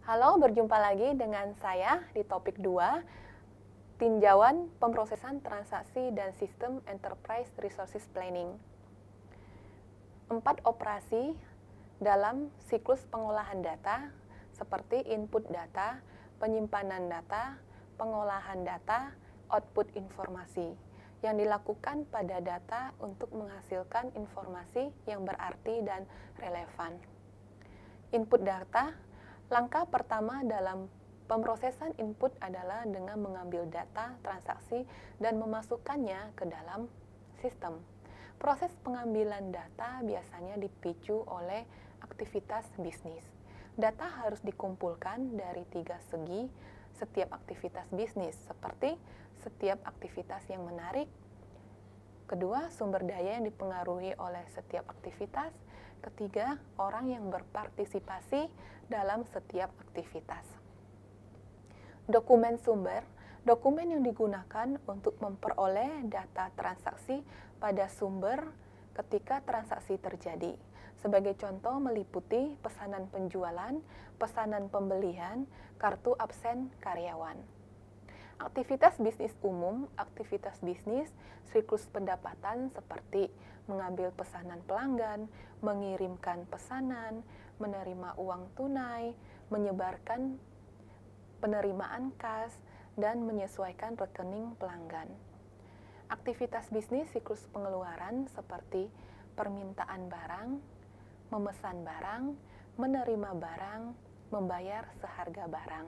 Halo, berjumpa lagi dengan saya di topik 2, tinjauan pemrosesan transaksi dan sistem Enterprise Resources Planning. 4 operasi dalam siklus pengolahan data seperti input data, penyimpanan data, pengolahan data, output informasi yang dilakukan pada data untuk menghasilkan informasi yang berarti dan relevan. Input data. Langkah pertama dalam pemrosesan input adalah dengan mengambil data transaksi dan memasukkannya ke dalam sistem. Proses pengambilan data biasanya dipicu oleh aktivitas bisnis. Data harus dikumpulkan dari 3 segi setiap aktivitas bisnis, seperti setiap aktivitas yang menarik, kedua, sumber daya yang dipengaruhi oleh setiap aktivitas, ketiga, orang yang berpartisipasi dalam setiap aktivitas. Dokumen sumber, dokumen yang digunakan untuk memperoleh data transaksi pada sumber ketika transaksi terjadi. Sebagai contoh meliputi pesanan penjualan, pesanan pembelian, kartu absen karyawan. Aktivitas bisnis umum, aktivitas bisnis, siklus pendapatan seperti mengambil pesanan pelanggan, mengirimkan pesanan, menerima uang tunai, menyebarkan penerimaan kas, dan menyesuaikan rekening pelanggan. Aktivitas bisnis siklus pengeluaran seperti permintaan barang, memesan barang, menerima barang, membayar seharga barang.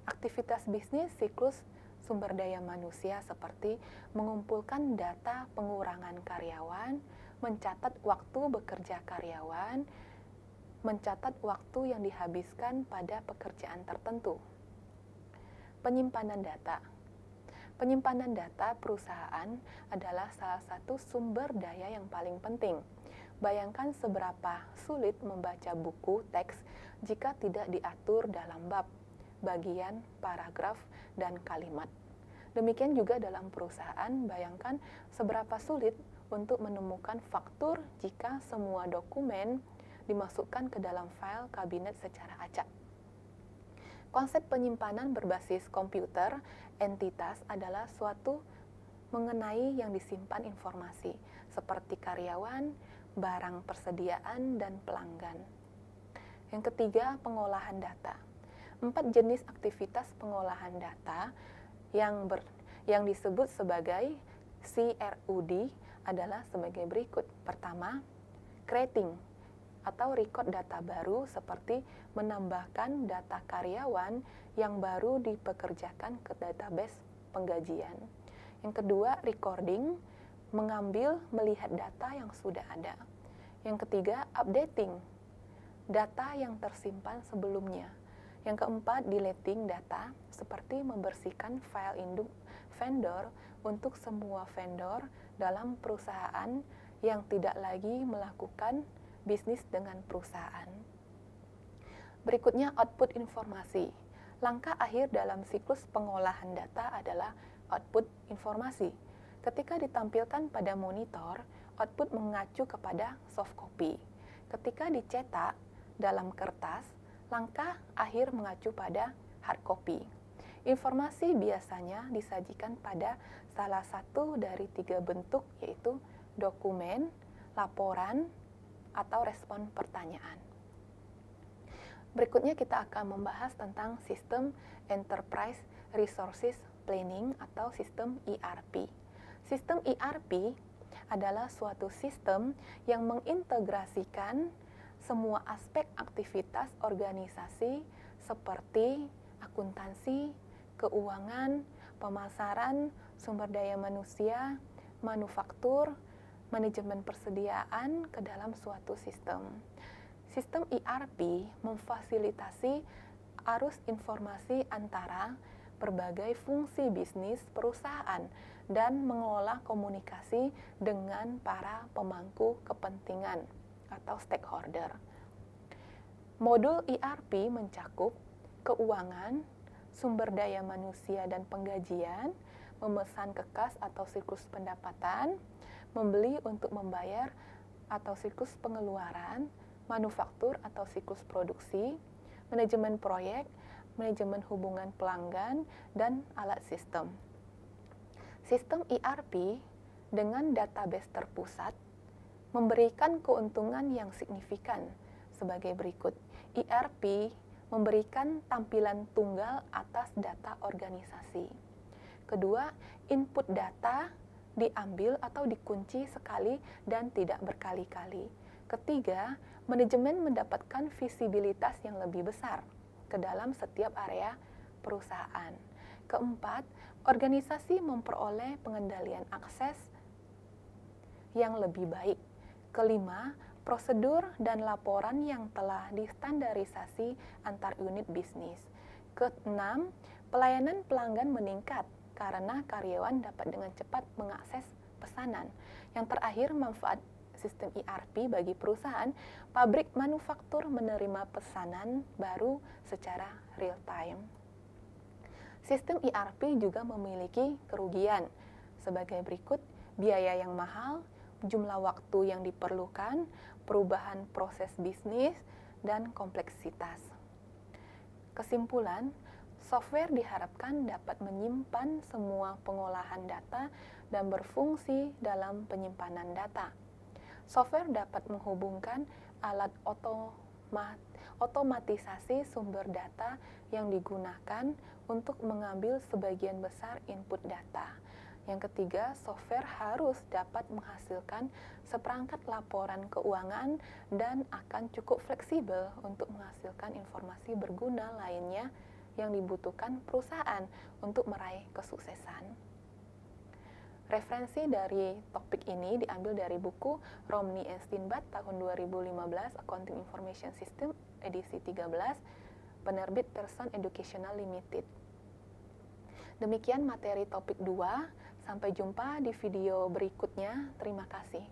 Aktivitas bisnis siklus sumber daya manusia seperti mengumpulkan data pengurangan karyawan, mencatat waktu bekerja karyawan, mencatat waktu yang dihabiskan pada pekerjaan tertentu. Penyimpanan data. Penyimpanan data perusahaan adalah salah satu sumber daya yang paling penting. Bayangkan seberapa sulit membaca buku teks jika tidak diatur dalam bab, bagian, paragraf, dan kalimat. Demikian juga dalam perusahaan, bayangkan seberapa sulit untuk menemukan faktur jika semua dokumen dimasukkan ke dalam file kabinet secara acak. Konsep penyimpanan berbasis komputer entitas adalah suatu mengenai yang disimpan informasi, seperti karyawan, barang persediaan, dan pelanggan. Yang ketiga, pengolahan data. 4 jenis aktivitas pengolahan data yang disebut sebagai CRUD adalah sebagai berikut. Pertama, creating atau record data baru seperti menambahkan data karyawan yang baru dipekerjakan ke database penggajian. Yang kedua, recording, mengambil, melihat data yang sudah ada. Yang ketiga, updating, data yang tersimpan sebelumnya. Yang keempat, deleting data, seperti membersihkan file induk vendor untuk semua vendor dalam perusahaan yang tidak lagi melakukan bisnis dengan perusahaan. Berikutnya, output informasi. Langkah akhir dalam siklus pengolahan data adalah output informasi. Ketika ditampilkan pada monitor, output mengacu kepada soft copy. Ketika dicetak dalam kertas, langkah akhir mengacu pada hard copy. Informasi biasanya disajikan pada salah satu dari 3 bentuk, yaitu dokumen, laporan, atau respon pertanyaan. Berikutnya kita akan membahas tentang sistem Enterprise Resources Planning atau sistem ERP. Sistem ERP adalah suatu sistem yang mengintegrasikan semua aspek aktivitas organisasi seperti akuntansi, keuangan, pemasaran, sumber daya manusia, manufaktur, manajemen persediaan ke dalam suatu sistem. Sistem ERP memfasilitasi arus informasi antara berbagai fungsi bisnis perusahaan dan mengelola komunikasi dengan para pemangku kepentingan atau stakeholder. Modul ERP mencakup keuangan, sumber daya manusia dan penggajian, memesan ke kas atau siklus pendapatan, membeli untuk membayar atau siklus pengeluaran, manufaktur atau siklus produksi, manajemen proyek, manajemen hubungan pelanggan, dan alat sistem. Sistem ERP dengan database terpusat memberikan keuntungan yang signifikan sebagai berikut. ERP memberikan tampilan tunggal atas data organisasi. Kedua, input data diambil atau dikunci sekali dan tidak berkali-kali. Ketiga, manajemen mendapatkan visibilitas yang lebih besar ke dalam setiap area perusahaan. Keempat, organisasi memperoleh pengendalian akses yang lebih baik. Kelima, prosedur dan laporan yang telah distandarisasi antar unit bisnis. Keenam, pelayanan pelanggan meningkat karena karyawan dapat dengan cepat mengakses pesanan. Yang terakhir, manfaat sistem ERP bagi perusahaan, pabrik manufaktur menerima pesanan baru secara real time. Sistem ERP juga memiliki kerugian sebagai berikut: biaya yang mahal, jumlah waktu yang diperlukan, perubahan proses bisnis, dan kompleksitas. Kesimpulan, software diharapkan dapat menyimpan semua pengolahan data dan berfungsi dalam penyimpanan data. Software dapat menghubungkan alat otomatisasi sumber data yang digunakan untuk mengambil sebagian besar input data. Yang ketiga, software harus dapat menghasilkan seperangkat laporan keuangan dan akan cukup fleksibel untuk menghasilkan informasi berguna lainnya yang dibutuhkan perusahaan untuk meraih kesuksesan. Referensi dari topik ini diambil dari buku Romney and Steenbutt tahun 2015, Accounting Information System, edisi 13, penerbit Pearson Educational Limited. Demikian materi topik 2, sampai jumpa di video berikutnya. Terima kasih.